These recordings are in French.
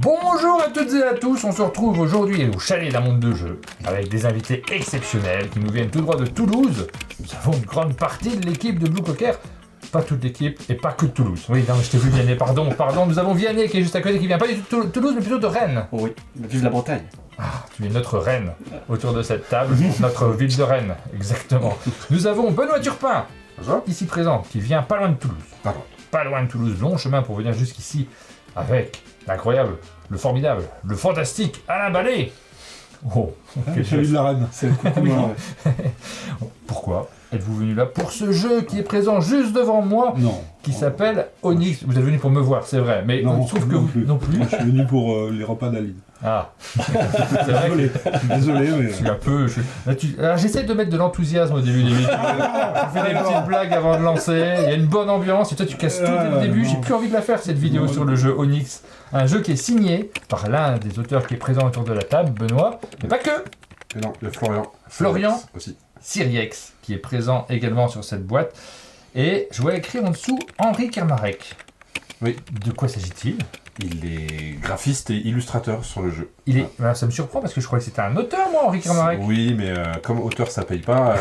Bonjour à toutes et à tous, on se retrouve aujourd'hui au chalet d'un monde de jeux avec des invités exceptionnels qui nous viennent tout droit de Toulouse. Nous avons une grande partie de l'équipe de Blue Cocker, pas toute l'équipe et pas que de Toulouse. Oui, non, je t'ai vu Vianney, pardon, nous avons Vianney qui est juste à côté, qui vient pas du tout de Toulouse mais plutôt de Rennes. Oui, vive la Bretagne. Ah, tu es notre reine autour de cette table, notre ville de Rennes, exactement. Nous avons Benoît Turpin, ici présent, qui vient pas loin de Toulouse. Pas loin de Toulouse, long chemin pour venir jusqu'ici avec l'incroyable, le formidable, le fantastique Alain Ballet. Oh, celui de la reine. C'est le coucou. Pourquoi êtes-vous venu là pour ce jeu qui est présent juste devant moi, Non. qui s'appelle Onyx. Vous êtes venu pour me voir, c'est vrai, mais Non, il se trouve que vous non plus. Moi, je suis venu pour les repas d'Aline. Ah, c'est vrai que Désolé, mais... je suis un peu... Alors, j'essaie de mettre de l'enthousiasme au début des vidéos. Je fais des petites blagues avant de lancer. Il y a une bonne ambiance. Et toi, tu casses tout dès le début. J'ai plus envie de la faire, cette vidéo sur le jeu Onyx. Un jeu qui est signé par l'un des auteurs qui est présent autour de la table, Benoît. Mais pas que. Et non, il y a Florian. Florian aussi. Siriex, qui est présent également sur cette boîte. Et je vois écrit en dessous Henri Kermarek. Oui. De quoi s'agit-il ? Il est graphiste et illustrateur sur le jeu. Il est... Alors, ça me surprend parce que je croyais que c'était un auteur, moi, Henri Kermarek. Oui, mais comme auteur ça paye pas,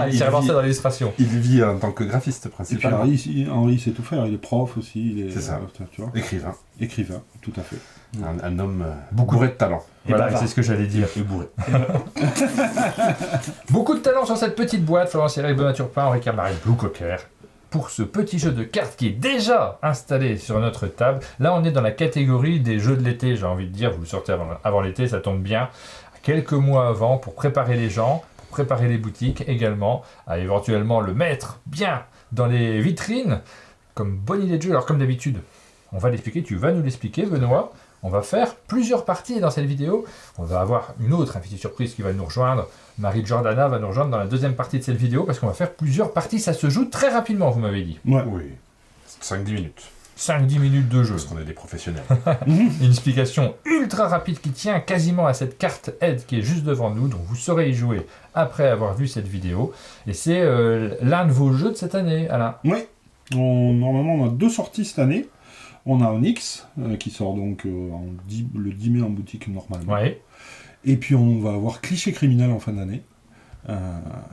Il s'est avancé dans l'illustration. il vit en tant que graphiste Et puis principalement. Henri sait tout faire, il est prof aussi, il est... C'est ça. Tu vois, Écrivain. écrivain, tout à fait. Un homme Beaucoup. bourré de talent. Voilà, bavard. c'est ce que j'allais dire. Et bourré. Beaucoup de talent sur cette petite boîte. Florent Siriex, Benoît Turpin, Henri Kermarek, Blue Cocker. Pour ce petit jeu de cartes qui est déjà installé sur notre table. Là, on est dans la catégorie des jeux de l'été, j'ai envie de dire. Vous le sortez avant l'été, ça tombe bien. Quelques mois avant, pour préparer les gens, pour préparer les boutiques également, à éventuellement le mettre bien dans les vitrines, comme bonne idée de jeu. Alors, comme d'habitude, on va l'expliquer, tu vas nous l'expliquer, Benoît. On va faire plusieurs parties dans cette vidéo. On va avoir une autre invitée surprise qui va nous rejoindre. Marie Jordana va nous rejoindre dans la deuxième partie de cette vidéo parce qu'on va faire plusieurs parties. Ça se joue très rapidement, vous m'avez dit. Ouais. Oui. 5-10 minutes. 5-10 minutes de jeu. Parce qu'on est des professionnels. Une explication ultra rapide qui tient quasiment à cette carte aide qui est juste devant nous. Donc vous saurez y jouer après avoir vu cette vidéo. Et c'est l'un de vos jeux de cette année, Alain. Oui. Normalement, on a 2 sorties cette année. On a Onyx, qui sort donc le 10 mai en boutique normalement. Ouais. Et puis on va avoir Cliché criminel en fin d'année.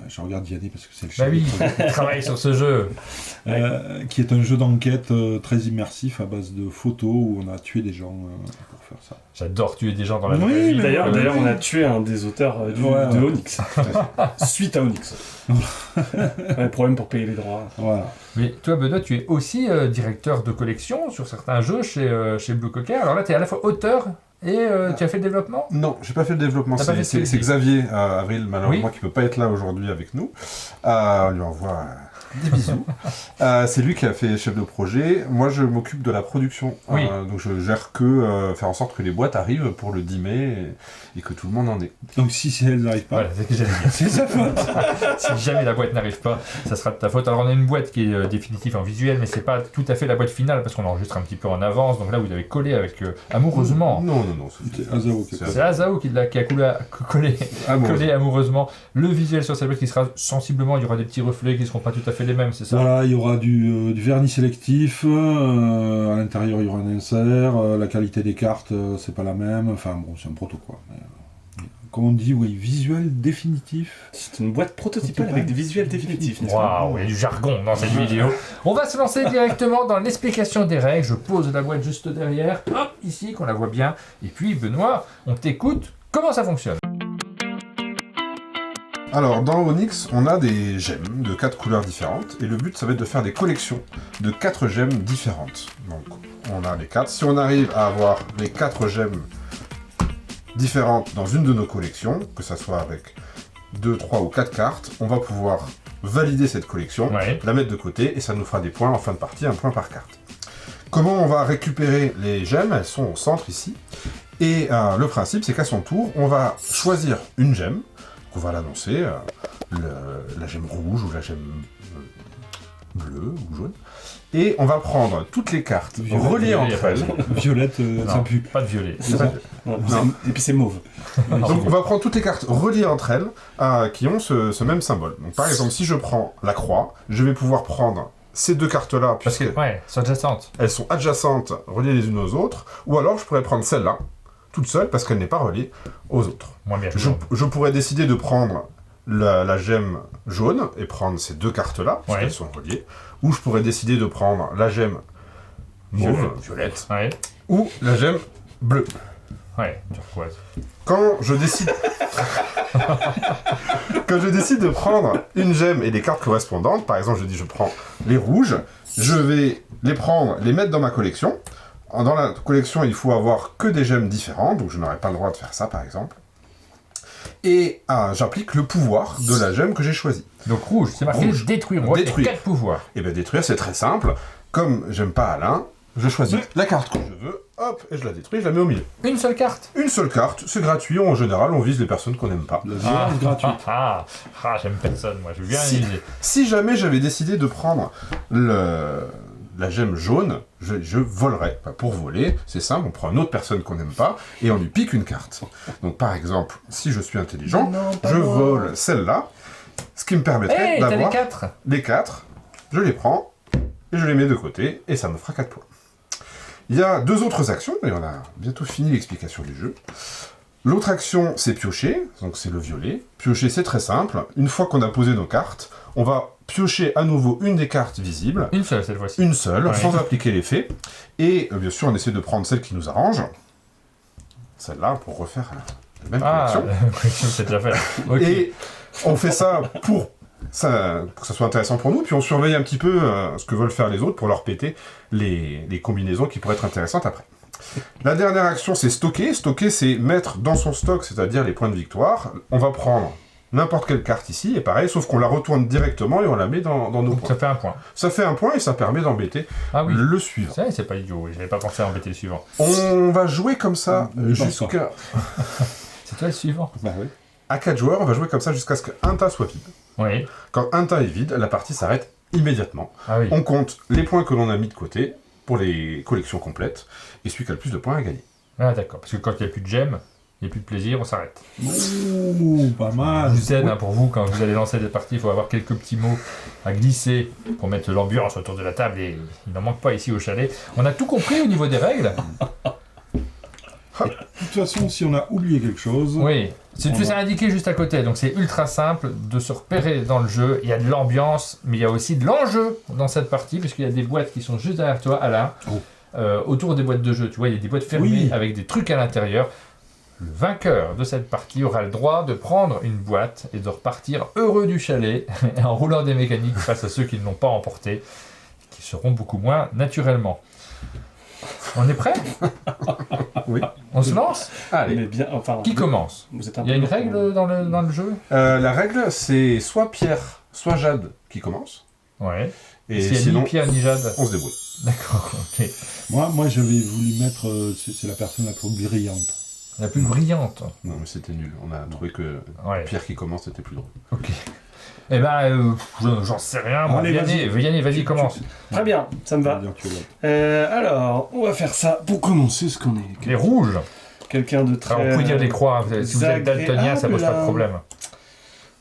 Je regarde Vianney parce que c'est le chef. Bah oui, il travaille sur ce jeu. Qui est un jeu d'enquête très immersif à base de photos où on a tué des gens pour faire ça. J'adore tuer des gens dans la Oui, vraie vie. mais D'ailleurs, oui. on a tué un des auteurs Ouais. de Onyx. Suite à Onyx. Problème pour payer les droits. Voilà. Mais toi, Benoît, tu es aussi directeur de collection sur certains jeux chez Blue Cocker. Alors là, tu es à la fois auteur et tu as fait le développement. Non, j'ai pas fait le développement. T'as pas fait C'est celui-ci. Xavier Avril, malheureusement, Oui. qui peut pas être là aujourd'hui avec nous. On lui envoie des bisous. C'est lui qui a fait chef de projet. Moi, je m'occupe de la production. Oui. Donc, je gère que faire en sorte que les boîtes arrivent pour le 10 mai et que tout le monde en ait. Donc si elles n'arrivent pas, Voilà, c'est ce que j'allais dire. c'est sa faute. Si jamais la boîte n'arrive pas, ça sera de ta faute. Alors on a une boîte qui est définitive en visuel, mais c'est pas tout à fait la boîte finale parce qu'on enregistre un petit peu en avance. Donc là, vous avez collé avec amoureusement. Non. C'est Azao qui a C'est Azao qui a collé amoureusement le visuel sur cette boîte qui sera sensiblement, il y aura des petits reflets qui seront pas tout à fait les mêmes, c'est ça? Voilà, il y aura du vernis sélectif, à l'intérieur il y aura un insert, la qualité des cartes c'est pas la même, enfin bon c'est un proto quoi. Mais, comme on dit, oui, visuel définitif. C'est une boîte prototypale avec des visuels définitifs, n'est-ce pas? Waouh, il y a du jargon dans cette vidéo. On va se lancer directement dans l'explication des règles. Je pose la boîte juste derrière, hop, ici, qu'on la voit bien. Et puis, Benoît, on t'écoute. Comment ça fonctionne? Alors, dans Onyx, on a des gemmes de 4 couleurs différentes, et le but, ça va être de faire des collections de 4 gemmes différentes. Donc, on a les 4. Si on arrive à avoir les 4 gemmes différentes dans une de nos collections, que ça soit avec 2, 3 ou 4 cartes, on va pouvoir valider cette collection, Ouais. la mettre de côté, et ça nous fera des points en fin de partie, un point par carte. Comment on va récupérer les gemmes? Elles sont au centre ici, et le principe, c'est qu'à son tour, on va choisir une gemme, on va l'annoncer, la gemme rouge ou la gemme bleue ou jaune, et on va prendre toutes les cartes reliées entre elles. Violette, ça Non, pue. pas de violet. C'est ça. Et puis c'est mauve. Donc on va prendre toutes les cartes reliées entre elles qui ont ce même symbole. Donc par exemple, si je prends la croix, je vais pouvoir prendre ces deux cartes-là, Parce que, ouais, c'est adjacente. elles sont adjacentes, reliées les unes aux autres, ou alors je pourrais prendre celle-là, toute seule, parce qu'elle n'est pas reliée aux autres. Moins bien. Je pourrais décider de prendre la gemme jaune et prendre ces deux cartes-là, parce Ouais. qu'elles sont reliées, ou je pourrais décider de prendre la gemme mauve, violette, Ouais, ou la gemme bleue. ouais, turquoise. Quand je décide... Quand je décide de prendre une gemme et des cartes correspondantes, par exemple je dis je prends les rouges, je vais les prendre, les mettre dans ma collection. Dans la collection il faut avoir que des gemmes différentes, donc je n'aurai pas le droit de faire ça par exemple. Et j'applique le pouvoir de la gemme que j'ai choisie. Donc rouge, c'est marqué Rouge. détruire. On voit qu'il y a Détruire. 4 pouvoirs. Et bien détruire c'est très simple, comme j'aime pas Alain, je choisis la carte que je veux, hop, et je la détruis, je la mets au milieu. Une seule carte. Une seule carte, c'est gratuit, en général on vise les personnes qu'on n'aime pas. La violence gratuite. J'aime personne, moi, je viens Si. viser. Si jamais j'avais décidé de prendre la gemme jaune, je volerais. Enfin, pour voler, c'est simple, on prend une autre personne qu'on n'aime pas et on lui pique une carte. Donc par exemple, si je suis intelligent, Non, pas je moi. vole celle-là, ce qui me permettrait Hey, t'as les d'avoir 4. les 4, je les prends et je les mets de côté et ça me fera 4 points. Il y a deux autres actions, et on a bientôt fini l'explication du jeu. L'autre action, c'est piocher, donc c'est le violet. Piocher, c'est très simple. Une fois qu'on a posé nos cartes, on va piocher à nouveau une des cartes visibles, Une seule cette fois-ci. une seule, Ouais. sans appliquer l'effet. Et bien sûr, on essaie de prendre celle qui nous arrange. Celle-là, pour refaire la même collection. La collection, c'est déjà fait. Ok. Et on fait ça pour que ça soit intéressant pour nous, puis on surveille un petit peu ce que veulent faire les autres pour leur péter les combinaisons qui pourraient être intéressantes après. La dernière action, c'est stocker. Stocker, c'est mettre dans son stock, c'est-à-dire les points de victoire. On va prendre n'importe quelle carte ici, et pareil, sauf qu'on la retourne directement et on la met dans nos Donc points. ça fait un point. Ça fait un point et ça permet d'embêter Ah oui. le suivant. Ça, c'est pas idiot, oui. J'avais pas pensé à embêter le suivant. On va jouer comme ça Je pense jusqu'à... C'est toi le suivant. Bah oui. À 4 joueurs, on va jouer comme ça jusqu'à ce qu'un tas soit vide. Oui. Quand un tas est vide, la partie s'arrête immédiatement. Ah oui. On compte les points que l'on a mis de côté pour les collections complètes, et celui qui a le plus de points a gagné. Ah d'accord. Parce que quand il n'y a plus de gemmes, il n'y a plus de plaisir, on s'arrête. Ouh, pas mal. Je vous aide, hein, pour vous, quand vous allez lancer des parties, il faut avoir quelques petits mots à glisser pour mettre l'ambiance autour de la table, et il n'en manque pas ici au chalet. On a tout compris au niveau des règles. De toute façon, si on a oublié quelque chose, Oui, c'est indiqué juste à côté, donc c'est ultra simple de se repérer dans le jeu. Il y a de l'ambiance, mais il y a aussi de l'enjeu dans cette partie, puisqu'il y a des boîtes qui sont juste derrière toi, Alain, autour des boîtes de jeu. Tu vois, il y a des boîtes fermées Oui. avec des trucs à l'intérieur. Le vainqueur de cette partie aura le droit de prendre une boîte et de repartir heureux du chalet en roulant des mécaniques face à ceux qui ne l'ont pas emporté, qui seront beaucoup moins naturellement. On est prêt? Oui. On se lance? Allez. Mais bien, enfin, Qui commence? vous êtes un Il y a peu une long. règle dans le jeu? La règle, c'est soit Pierre, soit Jade qui commence, Ouais. et S'il y a sinon, ni Pierre ni Jade. on se débrouille. D'accord, ok. moi j'avais voulu mettre, c'est la personne la plus brillante. La plus brillante. Non, mais c'était nul. On a trouvé que Ouais. Pierre qui commence, c'était plus drôle. Ok. Eh ben, j'en sais rien. Moi. Allez, Vianney, vas-y, commence. Très bien, ça me va. C'est-à-dire que, Alors, on va faire ça pour commencer ce qu'on est. Les rouges. Quelqu'un de très... Alors, vous pouvez dire les croix. Hein. Si vous êtes daltonien, ça pose pas de agréable. problème.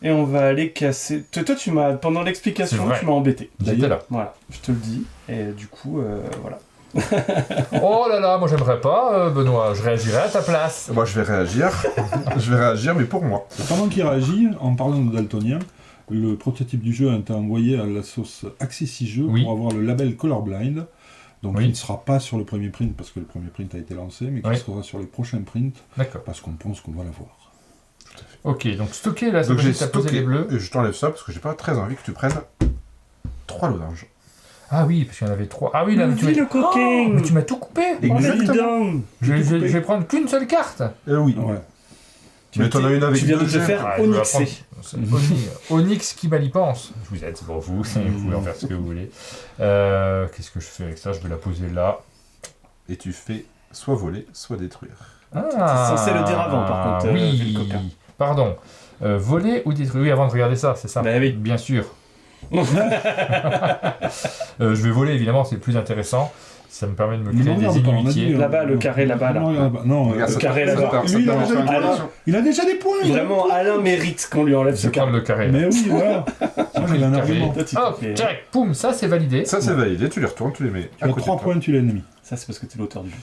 Et on va aller casser... Toi, tu m'as... Pendant C'est l'explication, vrai. tu m'as embêté. J'étais là. Voilà, je te le dis. Et du coup, voilà. Oh là là, moi j'aimerais pas, Benoît. Je réagirais à ta place. Moi, je vais réagir. Je vais réagir, mais pour moi. pendant qu'il réagit, en parlant de daltonien, le prototype du jeu a été envoyé à la sauce Accessi Jeux Oui. pour avoir le label Colorblind. Donc Oui. il ne sera pas sur le premier print parce que le premier print a été lancé, mais qui Oui. sera sur les prochains prints D'accord. parce qu'on pense qu'on va l'avoir. Ok, donc stocker là, c'est Donc parce j'ai que t'as posé stocké, les bleus. et je t'enlève ça parce que j'ai pas très envie que tu prennes 3 lots d'ange. Ah oui, parce qu'il y en avait 3. Ah oui, là, tu le m'as... coquin. Mais tu m'as tout coupé. Évidemment. Je vais prendre qu'une seule carte. Oui. Ouais. Mais t'en as une avec Tu viens de deux te gemmes. faire Ah, je vais la onyxer. prendre. C'est Onyx qui mal y pense. Je vous aide, c'est pour vous. Vous pouvez en faire ce que vous voulez. Qu'est-ce que je fais avec ça? Je vais la poser là. Et tu fais soit voler, soit détruire. Ah, T'es censé le dire avant, par contre, Oui, vu le coquin. pardon. Voler ou détruire? Oui, avant de regarder ça, c'est ça. Bah oui. Bien sûr. Je vais voler, évidemment, c'est le plus intéressant. Ça me permet de me Ne créer me des regarde pas, on a dit, inimitiés. Là-bas, le carré là-bas, là. Non, regarde pas. Non, Regarde, le ça carré peut- ça là-bas. peut- ça Lui, il a peut déjà faire des une points. collection. Il a déjà des points. Vraiment, Alain mérite qu'on lui enlève Je ce vais prendre carré. le carré. Mais oui, voilà. Moi, j'ai un carré. argument. Toi, tu Hop, te fais- tac, poum, ça c'est validé. Ça, c'est validé, tu les retournes, tu les mets Tu à as côté 3 de toi. points, tu l'ennemi. Ça, c'est parce que t'es l'auteur du jeu.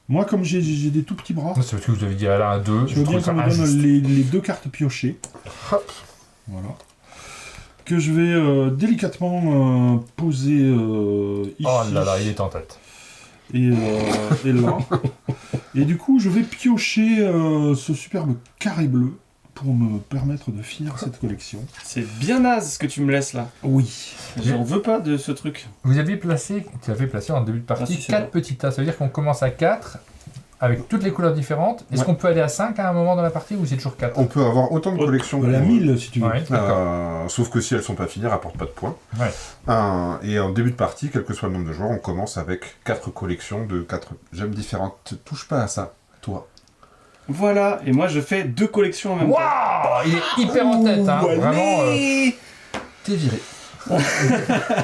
Moi, comme j'ai des tout petits bras, C'est parce que vous avez dit à Alain 2. je veux bien qu'on me donne les 2 cartes piochées. Hop. Voilà. Que je vais délicatement poser ici. Oh là là, il est en tête. Et là. Et du coup, je vais piocher ce superbe carré bleu pour me permettre de finir cette collection. C'est bien naze ce que tu me laisses là. Oui. J'en veux pas de ce truc. Tu avais placé en début de Ah, partie si, c'est 4 vrai. petits tas. Ça veut dire qu'on commence à 4 avec toutes les couleurs différentes. Est-ce Ouais. qu'on peut aller à 5 à un moment dans la partie ou c'est toujours 4? On peut avoir autant de collections Voilà, qu'on veut. 1000 si tu veux. Ouais, d'accord. Sauf que si elles sont pas finies, elles rapportent pas de points. Ouais. Et en début de partie, quel que soit le nombre de joueurs, on commence avec 4 collections de 4 gemmes différentes. Touche pas à ça, toi. Voilà, et moi je fais 2 collections en même temps. Waouh, il est hyper en tête, hein. Ouh, Vraiment, allez t'es viré.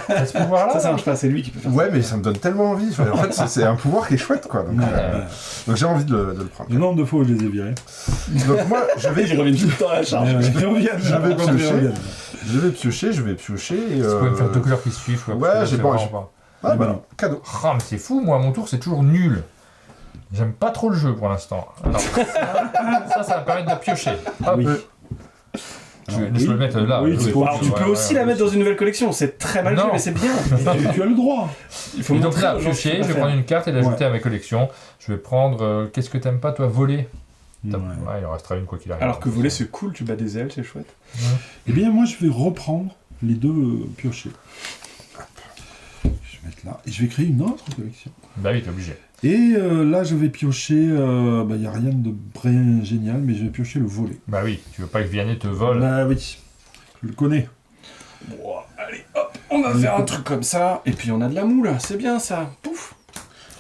T'as ce pouvoir-là Ça marche pas, c'est lui qui peut faire Ouais, mais ça me donne tellement envie. Enfin, en fait, c'est un pouvoir qui est chouette, quoi. Donc, Ouais. donc j'ai envie de le prendre. Le nombre de fois où je les ai virés. Donc moi, je ça. vais, Ils reviennent tout le temps à la charge. Ils reviennent. Je vais Ils piocher. reviennent. je vais piocher. Et, Tu peux me faire 2 couleurs qui se suivent. quoi, ouais, parce que là, j'ai c'est pas- vraiment j'ai- pas. Ah Eh bah ben non, cadeau. Ah, mais c'est fou, moi, à mon tour, c'est toujours nul. J'aime pas trop le jeu pour l'instant. Alors, ça va me permettre de piocher. Hop. Oui. Je peux le mettre là. Oui, le tu jeu. peux- Alors, tu peux aussi la mettre dans une nouvelle collection, c'est très mal Non. joué, mais c'est bien. Tu as le droit. Il faut Et donc montrer là, aux gens ce piocher, qu'il je faut vais prendre faire. une carte et l'ajouter à ma collection. Je vais prendre. Qu'est-ce que t'aimes pas, toi, voler? Ouais. Ouais, il en restera une quoi qu'il arrive. Alors que voler, c'est cool, tu bats des ailes, c'est chouette. Eh bien, moi, je vais reprendre les 2 piochés. Je vais mettre là. Et je vais créer une autre collection. Bah oui, t'es obligé. Et là, je vais piocher. Il n'y a rien de bien génial, mais je vais piocher le volet. Bah oui, tu veux pas que Vianney te vole. Bah oui. Je le connais. Bon, allez, hop, on va faire un truc comme ça, et puis on a de la moule, c'est bien ça. Pouf.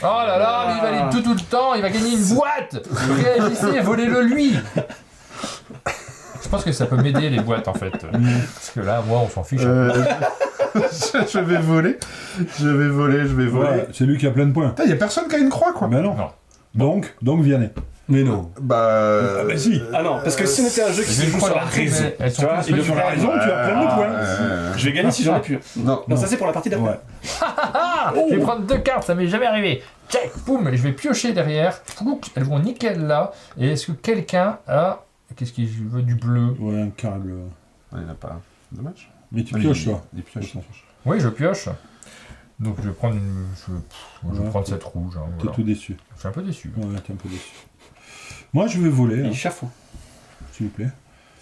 Oh là là, mais il valide tout le temps, il va gagner une boîte. Réagissez, volez-le lui. Je pense que ça peut m'aider les boîtes en fait. Parce que là, moi, on s'en fiche. Je vais voler. Je vais voler. Ouais, c'est lui qui a plein de points. Putain, y a personne qui a une croix, quoi. Mais non. Non. Donc Vianney. Mais non. Bah. bah si. Ah non, parce que si on était un jeu qui Je se vais joue sur la prendre raison, mais elles sont tu vois, tous il le petites. ferait La raison, tu as plein de points. je vais gagner si j'en ai plus. Non. Non, ça c'est pour la partie d'après. Ouais. Ah, je vais prendre 2 cartes, ça m'est jamais arrivé. Check, boum, et je vais piocher derrière. Flouc, elles vont nickel là. Et est-ce que quelqu'un a. Qu'est-ce qu'il veut du bleu? Ouais, un carré bleu. Il n'y en a pas. Dommage. Mais tu pioches, toi. Il pioche. Oui, je pioche. Donc je vais prendre une. Je vais Ouais. prendre cette rouge. Hein, T'es voilà. tout déçu. Je suis un peu déçu. Ouais, t'es un peu déçu. Moi, je vais voler, Il hein, chafouin. s'il vous plaît.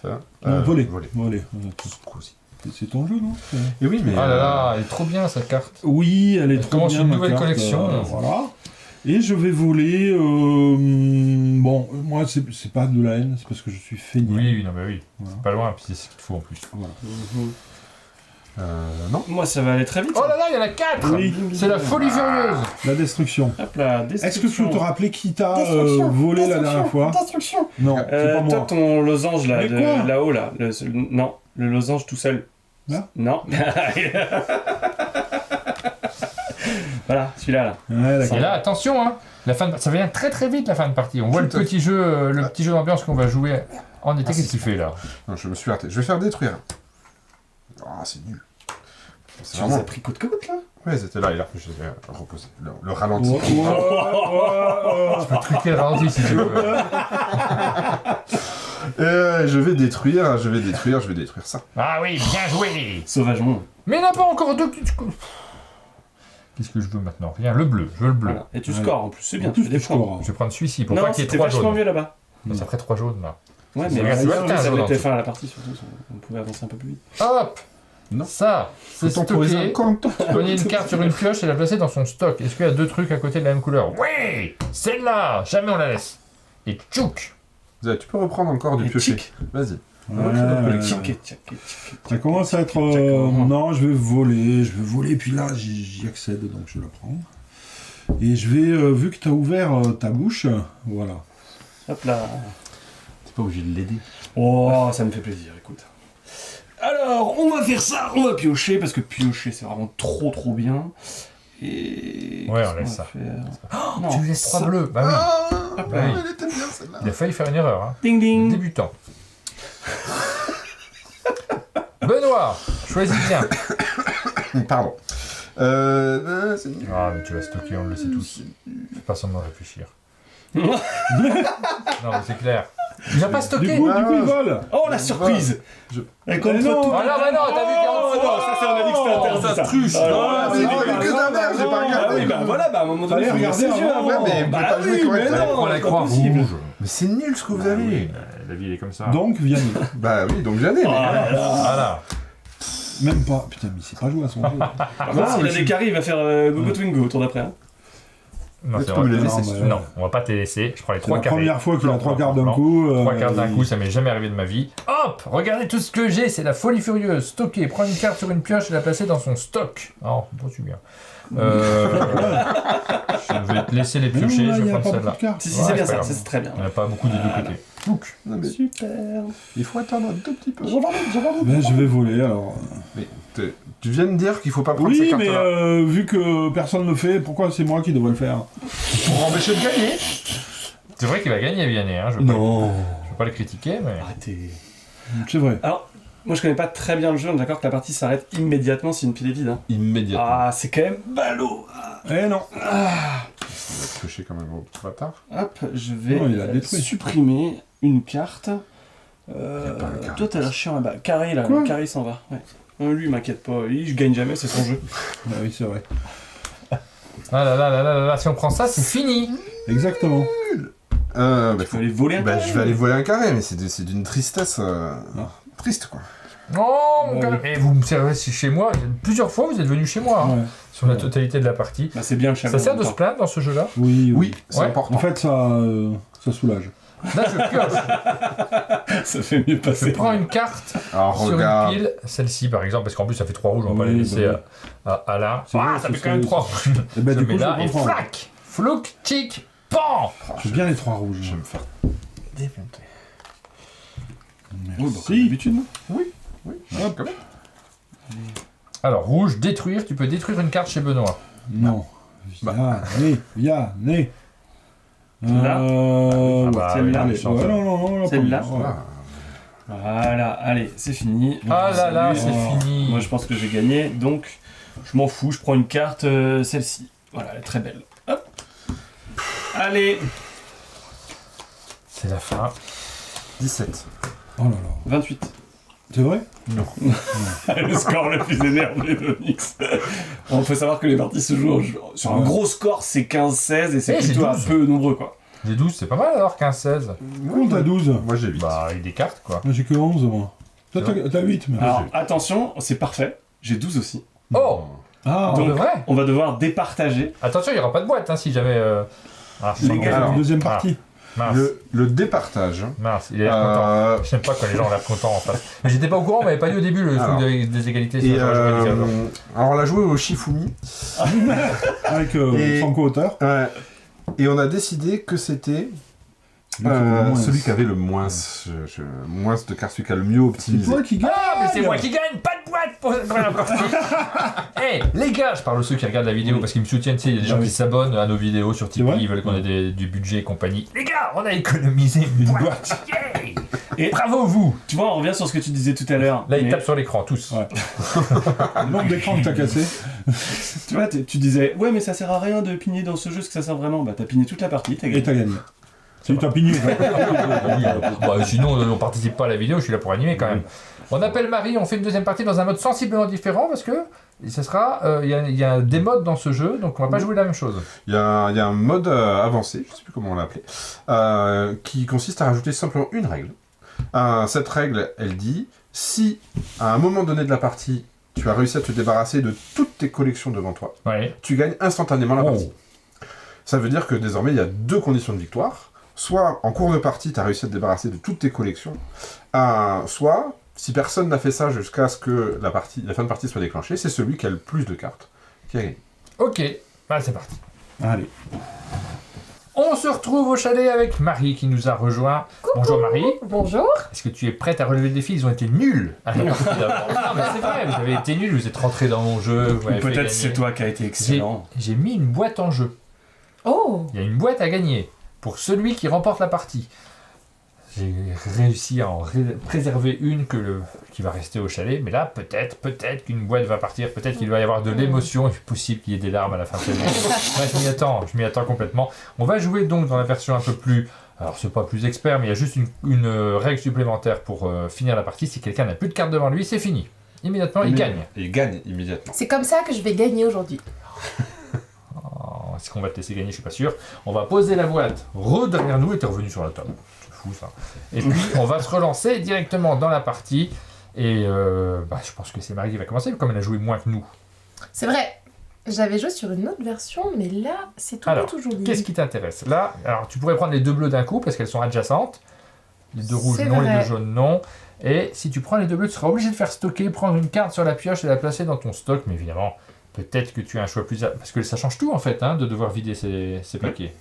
Ça Voler. Voler. Voler. C'est ton jeu, non Et oui, mais. Ah là là, elle est trop bien cette carte. Oui, elle est Elle trop commence bien, une ma nouvelle carte, collection. voilà. Et je vais voler. Bon, moi, c'est pas de la haine, c'est parce que je suis feignant. Oui, non, mais oui. Voilà. C'est pas loin, puis c'est ce qu'il te faut en plus. Voilà. Non. Moi ça va aller très vite. Oh là là, il y en a 4. Oui. C'est la folie furieuse. La destruction. Hop là, Est-ce que tu peux te rappeler qui t'a Destruction, volé la dernière fois Destruction. Non, c'est pas Toi, moi. ton losange là, Mais quoi là-haut là. Non, le losange tout seul. Là Non. Voilà, celui-là là. Ouais, d'accord. Et là, attention, hein, la fin de... ça vient très très vite la fin de partie. On voit le Tout à petit jeu d'ambiance qu'on va jouer en été. Qu'est-ce qu'il fait là? Non, je me suis raté. Je vais faire détruire. Ah, c'est nul. C'est Tu les vraiment. as pris côte à côte là. Ouais, c'était là, et là, je les ai reposés. Le ralenti. Ouais, ouais, ouais, Tu peux truquer le ralenti si tu veux. Je vais détruire ça. Ah oui, bien joué. Sauvagement. Mais il n'y en a pas encore deux. Qu'est-ce que je veux maintenant? Rien, le bleu. Je veux le bleu. Voilà. Et tu Ouais. scores en plus, c'est bien, En tu plus, fais des tu points. scores. Je vais prendre celui-ci pour Non, pas qu'il y ait c'était 3 vachement jaunes. mieux là-bas. Ça ferait 3 jaunes là. Ouais, C'est mais vrai, ça tu vois, 15 avait jours été dans fin à la partie surtout, on pouvait avancer un peu plus vite. Hop. Non. Ça, c'est Temporiser stocké. encore un temps. Prenez une carte sur une pioche et la placez dans son stock. Est-ce qu'il y a 2 trucs à côté de la même couleur? Oui. Celle-là. Jamais on la laisse. Et tchouk. Tu peux reprendre encore du Et piocher. tic. Vas-y. ouais. Tic, tic, tic, Ça commence à être... non, je vais voler, puis là, j'y accède, donc je la prends. Et je vais, vu que tu as ouvert ta bouche, voilà. Hop là. T'es pas obligé de l'aider. Oh, ça me fait plaisir, écoute. Alors, on va faire ça, on va piocher, parce que piocher, c'est vraiment trop bien. Et... Ouais, qu'est-ce on laisse qu'on ça. va faire Non, Tu lui laisses 3 ça. bleus. Bah oui. Ah, Bah oui. elle était bien celle-là. Il a failli faire une erreur. Hein. Ding ding. Débutant. Benoît, choisis bien. Pardon. C'est nul. Ah, mais tu vas stocker, on le sait tous. Fais pas semblant de réfléchir. Non, mais c'est clair. Tu vas pas Du stocker. coup, il vole. Oh, la surprise Et contre non. tout- Oh non, bah non, t'as vu Oh, 40 non, ça c'est on a dit que c'était interdit, ça triche. Ah, Non, non, mais non, j'ai non, vu que non, ta mère, j'ai non, pas regardé. Ah oui, bah voilà, bah à un moment donné, Fallait faut regarder regarder ses yeux avant. avant. Ouais, mais vous Bah pouvez pas oui, jouer mais correctement. non, Prends la c'est croix pas possible. rouge. Mais c'est nul ce que vous Ah avez. oui, la vie elle est comme ça. Donc, Vianney. Bah oui, donc j'allais. Oh là là. Voilà. Même pas. Putain, mais il sait pas jouer à son jeu. Par contre, s'il a des carrés, il va faire Gogo Twingo, tour d'après. Hein. Non, Mais c'est tu peux me vrai. les laisser, si tu Non, on va pas te les laisser. Je prends les C'est la 3 carrés. première fois qu'il a Plan, 3 plan, quarts d'un plan. coup. 3 quarts d'un coup, ça m'est jamais arrivé de ma vie. Hop, regardez tout ce que j'ai, c'est la folie furieuse. Stocker, prendre une carte sur une pioche et la placer dans son stock. Oh, bon, tu bien. Je vais te laisser les Mais non, piocher, là, je il vais y a prendre pas beaucoup celle-là. de cartes. Si, Ouais, c'est bien c'est pas ça, grave. c'est très bien. Il n'y en a pas beaucoup des deux côtés. Donc, Non, mais Super. il faut attendre un tout petit peu. Mais je vais voler alors. Mais tu viens de dire qu'il faut pas prendre ces Oui, mais cartes-là. vu que personne ne le fait, pourquoi c'est moi qui devrais le faire? Pour empêcher de gagner. c'est vrai qu'il va gagner, Vianney. Hein, je veux pas le critiquer, mais. Arrêtez. C'est vrai. Alors, moi je connais pas très bien le jeu, on est d'accord que la partie s'arrête immédiatement si une pile est vide. Hein. Immédiatement. Ah, c'est quand même ballot. Eh non. On va te cocher comme un gros bâtard. Hop, je vais Non, il a détruit. supprimer une carte. pas un carré. Toi t'as l'air chiant là-bas. Carré là, Quoi le carré s'en va. Ouais. Non, lui, il m'inquiète pas. Lui, je gagne jamais, c'est son jeu. Ah oui, c'est vrai. Ah là là là là là là, si on prend ça, c'est fini. Exactement. Bah, Tu peux aller voler un bah, carré. je vais aller voler un carré, mais c'est d'une tristesse triste, quoi. Oh, mon Ouais. carré. Et vous me servez chez moi. Plusieurs fois, vous êtes venu chez moi. hein, Ouais. sur la totalité de la partie. Bah, c'est bien le chaleur. Ça sert en de même se temps. plaindre dans ce jeu-là. Oui, Oui, c'est Ouais. important. En fait, ça soulage. Là, je pioche. Ça fait mieux Je passer. prends une carte Alors sur regarde. une pile, celle-ci par exemple, parce qu'en plus ça fait 3 rouges, on va pas Oui, les laisser bah à Alain. C'est Ah, vrai, ça c'est fait quand même ça. 3 rouges. Et ben, Je du mets coup, là je et comprends. flac, flouk, tic, pan. J'aime bien les 3 rouges. Je vais me faire démonter. Oui, bah, comme Merci. d'habitude, non Oui, Hop. quand même. Alors rouge, détruire, tu peux détruire une carte chez Benoît. Non. Vianney. Là. Ah bah, celle-là. oui, Allez, chante. ouais, non, là, Celle-là. pas mal. Voilà, allez, c'est fini. Ah là là, Salut. c'est fini. Moi je pense que j'ai gagné, donc je m'en fous, je prends une carte, celle-ci. Voilà, elle est très belle. Hop. Allez, C'est la fin. 17. Oh là là. 28. C'est vrai? Le score le plus énervé d'Onyx. Bon, faut savoir que les parties se jouent sur un Ouais. gros score, c'est 15-16 et c'est Eh, j'ai plutôt un 12. peu nombreux quoi. J'ai 12, c'est pas mal alors 15-16. Comment t'as 12? Moi j'ai 8. Bah, il y a des cartes quoi. Moi j'ai que 11 moi. Toi C'est t'as 8 mais. Alors attention, c'est parfait, j'ai 12 aussi. Oh, Ah, pour de Donc, vrai. on va devoir départager. Attention, il n'y aura pas de boîte hein, si jamais. Ah, Les pardon. gars, alors, deuxième partie. Mince, Le départage. mince, il a l'air content. J'aime pas quand les gens ont l'air contents en face. Mais j'étais pas au courant, on m'avait pas dit au début le Alors. truc des égalités. Et ça, j'aurais dû dire, non. alors on l'a joué au Shifumi. Avec Et- son co-auteur. Ouais. Et on a décidé que c'était celui qui avait le moins de cartes, celui qui a le mieux C'est optimisé. toi qui gagne. Ah, mais c'est moi qui gagne, pas de boîte pour cette première partie. Eh, les gars, je parle aux ceux qui regardent la vidéo parce qu'ils me soutiennent, tu sais, il y a des gens qui s'abonnent à nos vidéos sur Tipeee, vrai ils veulent qu'on ait du budget et compagnie. Les gars, on a économisé une boîte. Yeah. Et- Bravo vous. Tu vois, on revient sur ce que tu disais tout à l'heure. Là, ils mais tapent sur l'écran, tous. Ouais. Le nombre d'écrans que t'as cassé. Tu vois, tu disais, ouais, mais ça sert à rien de pigner dans ce jeu, ce que ça sert vraiment. Bah, t'as pigné toute la partie, t'as Et gagné. t'as gagné. Si t'as pigné. Bah, sinon, on participe pas à la vidéo, je suis là pour animer quand même. On appelle Marie, on fait une deuxième partie dans un mode sensiblement différent parce que ce sera, il y a des modes dans ce jeu, donc on va pas jouer la même chose. Il y a un mode avancé, je sais plus comment on l'a appelé, qui consiste à rajouter simplement une règle. Cette règle, elle dit, si à un moment donné de la partie, tu as réussi à te débarrasser de toutes tes collections devant toi, Ouais. tu gagnes instantanément la Oh. partie. Ça veut dire que désormais, il y a 2 conditions de victoire. Soit en cours de partie, tu as réussi à te débarrasser de toutes tes collections, soit, si personne n'a fait ça jusqu'à ce que la fin de partie soit déclenchée, c'est celui qui a le plus de cartes qui a gagné. Ok, bah c'est parti. Allez. On se retrouve au chalet avec Marie qui nous a rejoint. Bonjour Marie. Bonjour. Est-ce que tu es prête à relever le défi? Ils ont été nuls. Ah, non, mais c'est vrai, vous avez été nuls, vous êtes rentrés dans mon jeu. Vous Ou m'avez fait peut-être gagner. c'est toi qui as été excellent. J'ai mis une boîte en jeu. Oh. Il y a une boîte à gagner pour celui qui remporte la partie. J'ai réussi à en préserver une qui va rester au chalet, mais là, peut-être qu'une boîte va partir, peut-être qu'il va y avoir de l'émotion, il est possible qu'il y ait des larmes à la fin de cette vidéo. Ouais, je m'y attends complètement. On va jouer donc dans la version un peu plus... Alors, c'est pas plus expert, mais il y a juste une règle supplémentaire pour finir la partie. Si quelqu'un n'a plus de carte devant lui, c'est fini. Immédiatement, il gagne. Il gagne immédiatement. C'est comme ça que je vais gagner aujourd'hui. Est-ce qu'on va te laisser gagner? Je suis pas sûr. On va poser la boîte derrière nous et t'es revenu sur la table. C'est fou ça. Et puis on va se relancer directement dans la partie. Et je pense que c'est Marie qui va commencer, comme elle a joué moins que nous. C'est vrai. J'avais joué sur une autre version, mais là, c'est tout Alors, toujours qu'est-ce qui t'intéresse? Là, alors tu pourrais prendre les deux bleus d'un coup parce qu'elles sont adjacentes. Les deux rouges C'est non, vrai. les deux jaunes non. Et si tu prends les deux bleus, tu seras obligé de faire stocker, prendre une carte sur la pioche et la placer dans ton stock. Mais évidemment, peut-être que tu as un choix plus... Parce que ça change tout en fait, hein, de devoir vider ces paquets.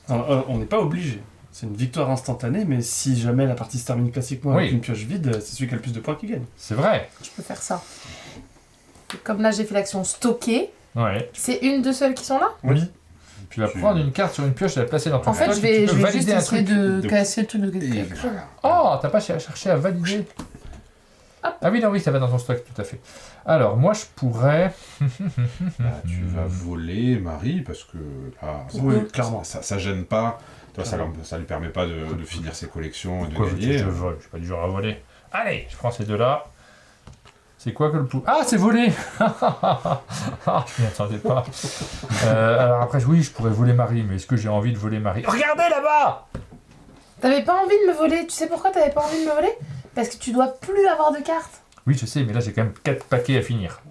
Alors, on n'est pas obligé. C'est une victoire instantanée, mais si jamais la partie se termine classiquement avec Oui. une pioche vide, c'est celui qui a le plus de points qui gagne. C'est vrai. Je peux faire ça. Et comme là, j'ai fait l'action stocker. Ouais. C'est une de celles qui sont là? Oui. Tu vas prendre une carte sur une pioche et la placer dans ton En fait, stock, je et tu vais peux juste valider un essayer truc. de casser le truc de quelque chose. Oh, t'as pas cherché à valider? Ah oui, non, oui, ça va dans ton stock, tout à fait. Alors, moi, je pourrais... Tu vas voler Marie parce que là, Oui, clairement. ça gêne pas. Toi, ça lui permet pas de finir ses collections et de Pourquoi veux-tu que gagner. je vole? Je suis pas du genre à voler. Allez, je prends ces deux-là. C'est quoi que le pou... Ah, c'est volé. Ah, je m'y attendais pas. Alors après, oui, je pourrais voler Marie, mais est-ce que j'ai envie de voler Marie? Regardez là-bas! T'avais pas envie de me voler? Tu sais pourquoi t'avais pas envie de me voler? Parce que tu dois plus avoir de cartes. Oui, je sais, mais là, j'ai quand même 4 paquets à finir.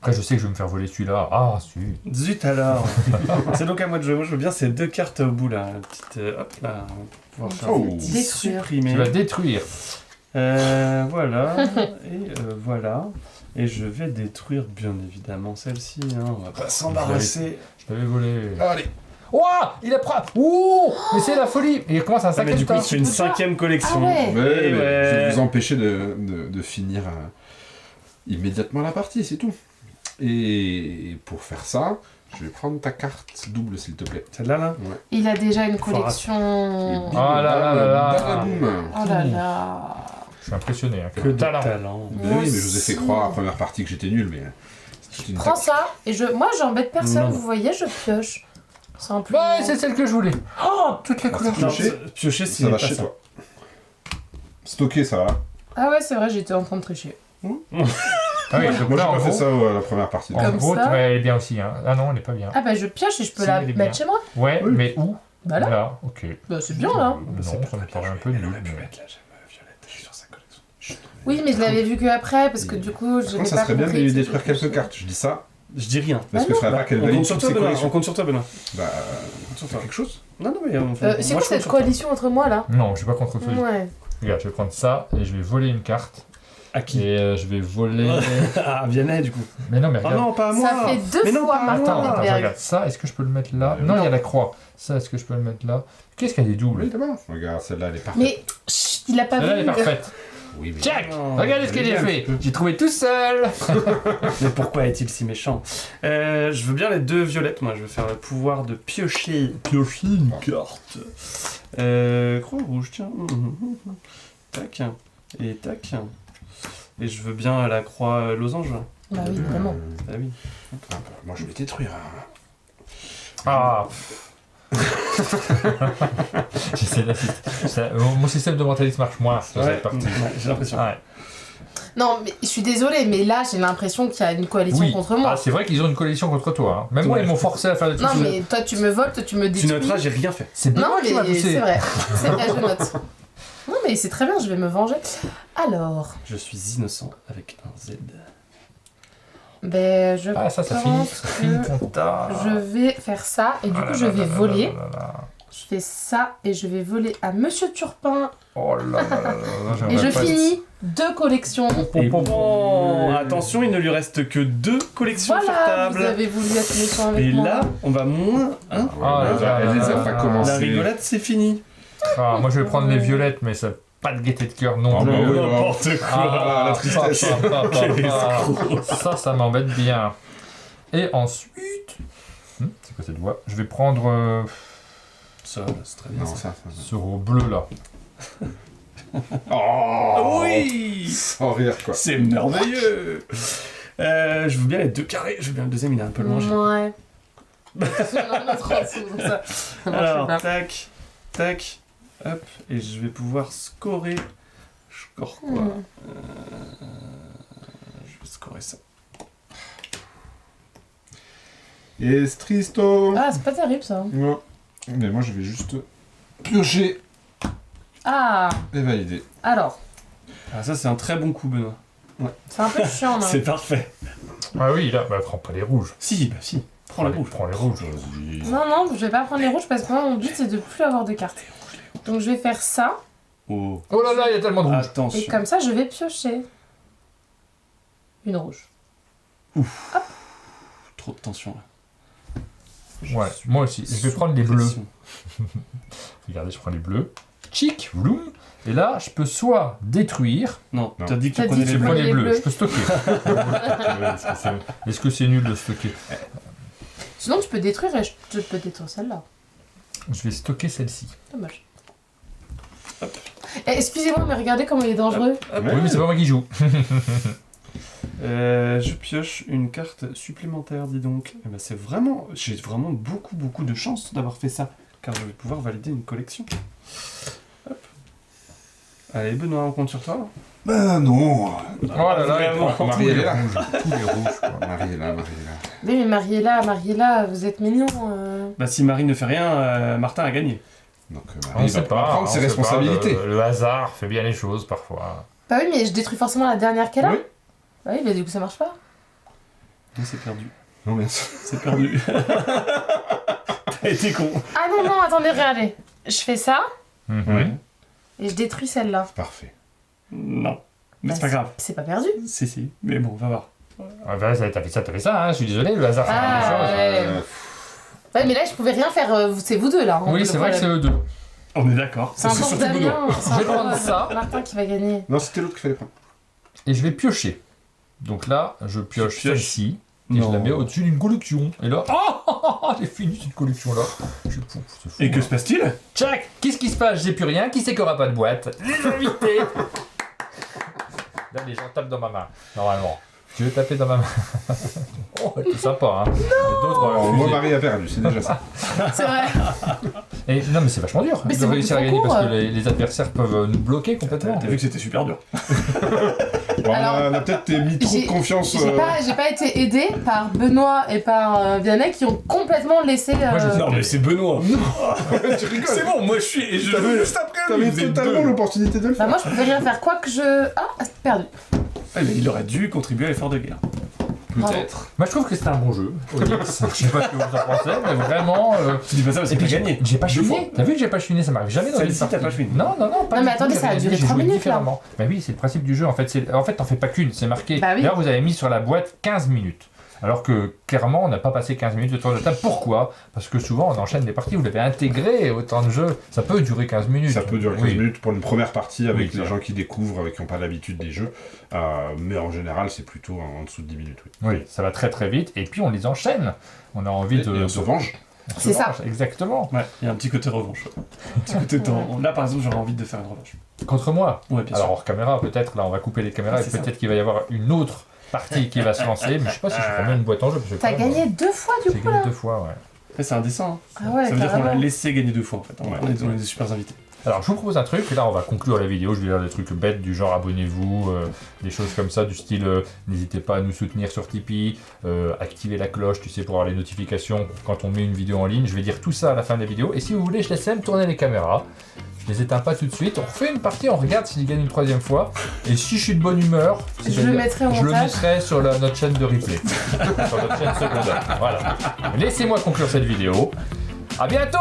Après, je sais que je vais me faire voler celui-là. Ah, si. Zut alors. C'est donc à moi de jouer. Moi, je veux bien ces deux cartes au bout là. La petite, hop là. On va pouvoir faire Oh. un petit Détruire. supprimer. Tu vas détruire. Voilà. Et voilà. Et je vais détruire bien évidemment celle-ci. Hein. On va pas s'embarrasser. Je l'avais volé. Allez. Ouah, il a pris... Ouh, mais c'est la folie. Il commence un Ah, mais cinquième du coup, temps. c'est une cinquième collection. Ah ouais. Mais Et je ouais. vais vous empêcher de finir immédiatement la partie, c'est tout. Et pour faire ça, je vais prendre ta carte double, s'il te plaît. Celle-là, là. Il a déjà une Et collection. bim, Oh là là là là. badaboum. Oh là là. Je suis impressionné. Hein, Que de talent. talent. Mais oui, mais je vous ai fait croire à la première partie que j'étais nul, mais c'était une Prends tactique. ça et moi j'embête personne, Non. vous voyez, je pioche. Simplement. Ouais, c'est celle que je voulais. Oh, toutes les couleurs. Non, Piocher. piocher, c'est Ça va pas chez ça. toi. Stocker, ça va. Ah ouais, c'est vrai, j'étais en train de tricher. Ah oui, donc Moi, j'ai là, en pas fait gros, ça la première partie. en Comme gros, ça. ouais, elle est bien aussi. Hein. Ah non, elle est pas bien. Ah bah je pioche et je peux Si, la elle est bien. mettre chez moi. Ouais, Oui. mais où? Bah là. ok. Bah c'est bien là. Non, ça me paraît un peu nul. Elle aurait pu mais- mettre la gemme violette sur sa collection. Oui, mais je l'avais vu que après parce que du coup, je Par n'ai contre, ça pas serait bien de compris lui que détruire c'était- quelques cartes. Je dis ça, Je dis rien. parce que faudrait pas qu'elle On valide compte sur toutes toi, ses Benoît. collections. On compte sur toi, Benoît. Bah, On compte sur c'est toi. quelque chose. Non, non, mais on C'est moi, quoi je compte cette sur toi. coalition entre moi là? Non, je suis pas contre toi. Ouais. Regarde, je vais prendre ça et je vais voler une carte. À qui Et je vais voler. Ah, Vianney, du coup. Mais non, mais Ah regarde. non, pas à moi. Ça fait deux Mais non, fois pas à Attends, moi. attends, je regarde. Ça, est-ce que je peux le mettre là? Non, il y a la croix. Ça, est-ce que je peux le mettre là? Qu'est-ce qu'il y a des doubles? Oui, d'abord. Regarde, celle-là, elle est parfaite. Mais chut, il a pas Celle-là, elle est vu. parfaite. Oui, mais. Jack, Non, regardez ce que j'ai un fait. petit peu. J'ai trouvé tout seul. Mais pourquoi est-il si méchant? Je veux bien les deux violettes, moi. Je veux faire le pouvoir de piocher. Piocher une carte. Croix rouge, tiens. Tac. Et tac. Et je veux bien la croix losange. Bah oui, vraiment. Ah oui. Ah, bah, moi, je vais détruire. Ah. J'essaie d'assister. Mon système de mentalisme marche moins sur cette partie. Ouais, j'ai l'impression. Ouais. Non, mais je suis désolée, mais là j'ai l'impression qu'il y a une coalition Oui. contre moi. Ah, c'est vrai qu'ils ont une coalition contre toi. Hein. Même moi, Ouais. ils m'ont forcé à faire des trucs. Non, mais toi tu me voles, toi tu me Tu détruis. noteras, j'ai rien fait. C'est bien Non, moi qui m'a mais poussé. c'est vrai. C'est vrai, je note. Non, mais c'est très bien, je vais me venger. Alors, Je suis innocent avec un Z. ben je Ah, ça pense finit que ton tas. je vais faire ça et du Ah coup là je là vais là là voler. là là là. Je fais ça et je vais voler à Monsieur Turpin. Oh là là là là, Et je j'aimerais pas- finis 2 collections. Et bon, attention, il ne lui reste que 2 collections sur Voilà, vous table. avez voulu être méchant avec Et moi. là, on va moins. Hein Ah, là, là, elle les a là, pas là, commencé. La rigolade, c'est fini. Ah, moi je vais prendre les violettes, mais ça n'a pas de gaieté de cœur non Ah, plus. bah oui. N'importe quoi. Ah, la tristesse. Ça m'embête bien. Et ensuite, c'est quoi cette voix? Je vais prendre Ça, c'est très bien. Non, Ça. ça. ce gros bleu là. Oh Oui, Sans rire, quoi. c'est merveilleux. Je veux bien les 2 carrés. Je veux bien le deuxième, il est un peu loin. Ouais. C'est un autre en dessous, donc ça marche Alors, pas. tac, tac, hop, et je vais pouvoir scorer. Je score quoi Je vais scorer ça. Et Stristo. Ah, c'est pas terrible ça. Ouais. Mais moi, je vais juste piocher Ah, et valider. alors, Ah, ça, c'est un très bon coup, Benoît. c'est un peu chiant là. C'est parfait. Ah oui, là, bah prends pas les rouges. Si, bah si. Prends la rouge. Prends les rouges. Non, non, je vais pas prendre les rouges parce que moi, mon but c'est de plus avoir de cartes. Donc je vais faire ça Oh. Oh là là, il y a tellement de rouges. et Attention. comme ça je vais piocher une rouge. Trop de tension là. Ouais, moi aussi. Je vais prendre les bleus. Regardez, je prends les bleus. Chic, vroom. Et là, je peux soit détruire. Non, Non. t'as dit que T'as tu prenais dit les que Je bleus. prends les les bleus. bleus. Je peux stocker. Est-ce que c'est nul de stocker? Sinon tu peux détruire et je peux détruire celle-là. Je vais stocker celle-ci. Dommage. Eh, excusez-moi, mais regardez comment il est dangereux. Oui, mais c'est pas moi qui joue. Je pioche une carte supplémentaire, dis donc. Eh ben, c'est vraiment... J'ai vraiment beaucoup de chance d'avoir fait ça. Car je vais pouvoir valider une collection. Hop. Allez, Benoît, on compte sur toi. Bah non. Oh là là, Vraiment. tous Marie les est là. rouges. Tous les rouges, quoi. Marie est là. Oui, mais Mariella, vous êtes mignon. Bah, si Marie ne fait rien, Martin a gagné. Donc, On Marie sait va pas. prendre on ses sait responsabilités. pas, le hasard fait bien les choses parfois. Bah oui, mais je détruis forcément la dernière qu'elle a. Oui. Bah oui, bah du coup ça marche pas. Non, c'est perdu. Non, merci. C'est perdu. T'as été con. Ah non, non, attendez, regardez. Je fais ça Ouais. et je détruis celle-là. Parfait. Non. Mais Bah, c'est pas grave. C'est pas perdu. Si. Mais bon, on va voir. Ah bah, t'as fait ça, hein. Je suis désolé, le hasard fait bien les choses. ouais. Ouais, mais là je pouvais rien faire. C'est vous deux là. hein, Oui, le c'est vrai que c'est problème. eux deux. On est d'accord. C'est encore surtout Benoît. Damien. C'est Je vais encore prendre ça. Martin qui va gagner. Non, c'était l'autre qu'il fallait prendre. Et je vais piocher. Donc là, je pioche Tu pioches. celle-ci. Et Non. je la mets au-dessus d'une collection. Et là, j'ai fini cette collection-là. Je suis fou, c'est fou, Et que hein. se passe-t-il? Tchac, qu'est-ce qui se passe? J'ai plus rien. Qui c'est qui aura pas de boîte? Les invités. Là, les gens tapent dans ma main, normalement. Tu veux taper dans ma main? Oh, c'est sympa, hein. D'autres ont Moi, refusé. Marie a perdu, c'est déjà ça. C'est vrai. Et non, mais c'est vachement dur Mais de c'est réussir à beaucoup gagner trop parce court. que les adversaires peuvent nous bloquer complètement. T'as vu que c'était super dur. Bon, Alors, on a peut-être mis trop de confiance. J'ai pas été aidée par Benoît et par Vianney qui ont complètement laissé. Moi, je sais Non, mais c'est Benoît. Tu rigoles. C'est bon, moi je suis. Et je T'avais- juste après. T'avais vous êtes totalement deux. l'opportunité de le Bah faire. moi je pouvais rien faire quoi que je. Ah, perdu. Ouais, mais il aurait dû contribuer à l'effort de guerre. Peut-être. Moi, je trouve que c'était un bon jeu. Onyx. Je sais pas ce que vous en pensez, mais vraiment. Tu dis pas ça parce Et que puis t'as gagné. j'ai pas Deux fois. chouiné. T'as vu que j'ai pas chouiné, ça m'arrive jamais dans une Celle-ci, partie. t'as pas chouiné. Non, pas Non, mais du tout, attendez, ça a j'avais duré j'ai 3 joué minutes, là. différemment. Bah oui, c'est le principe du jeu. En fait, t'en fais pas qu'une, c'est marqué. Bah oui. D'ailleurs, vous avez mis sur la boîte 15 minutes. Alors que clairement, on n'a pas passé 15 minutes de tour de table. Pourquoi? Parce que souvent, on enchaîne des parties. Vous l'avez intégré au temps de jeu. Ça peut durer 15 minutes. Ça peut durer 15 Oui. minutes pour une première partie avec Oui, les ça. gens qui découvrent, qui n'ont pas l'habitude des jeux. Mais en général, c'est plutôt en dessous de 10 minutes. Oui. Oui, ça va très très vite. Et puis, on les enchaîne. On a envie Et de. on se venge. on se C'est ça. venge, Exactement. Ouais, il y a un petit côté revanche. Un petit côté temps. Là, par exemple, j'aurais envie de faire une revanche. Contre moi. Ouais, bien Alors, sûr. hors caméra, peut-être. Là, on va couper les caméras. Ouais, et c'est peut-être qu'il va y avoir une autre partie qui va se lancer. Mais je sais pas si je ferai même une boîte en jeu. parce que T'as quand même, gagné 2 fois du J'ai coup gagné là. 2 fois, ouais. Après, c'est indécent. Hein. Ah ouais, Ça veut dire qu'on l'a carrément. laissé gagner 2 fois en fait. Ouais. On est des super invités. Alors, je vous propose un truc, et là, on va conclure la vidéo. Je vais dire des trucs bêtes du genre abonnez-vous, des choses comme ça, du style n'hésitez pas à nous soutenir sur Tipeee, activez la cloche, tu sais, pour avoir les notifications quand on met une vidéo en ligne. Je vais dire tout ça à la fin de la vidéo. Et si vous voulez, je laisse même tourner les caméras. Je les éteins pas tout de suite. On refait une partie, on regarde si je gagne une troisième fois. Et si je suis de bonne humeur, Je le c'est-à-dire- mettrai au je le montage. mettrai sur notre chaîne de replay. Sur notre chaîne secondaire. Voilà. Laissez-moi conclure cette vidéo. À bientôt!